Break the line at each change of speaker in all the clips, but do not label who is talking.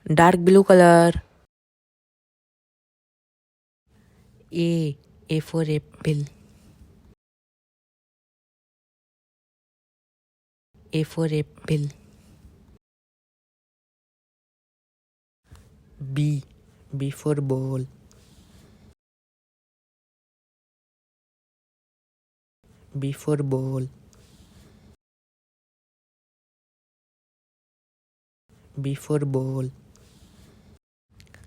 dark blue color. A for apple. A for apple. B for ball. B for ball. B for ball.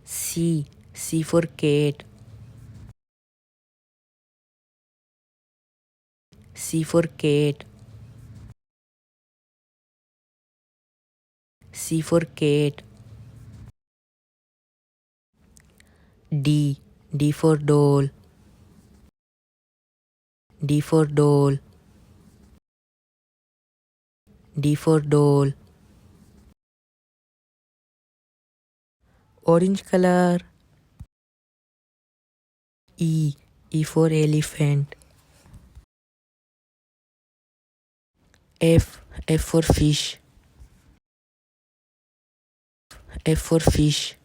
C for cat. C for cat. C for cat. D for doll. D for doll. D for doll. Orange color. E for elephant. F for fish. F for fish.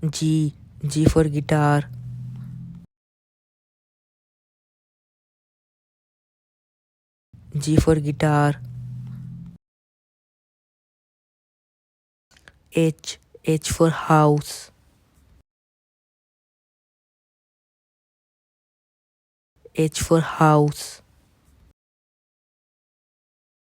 G for guitar. G for guitar. H for house. H for house.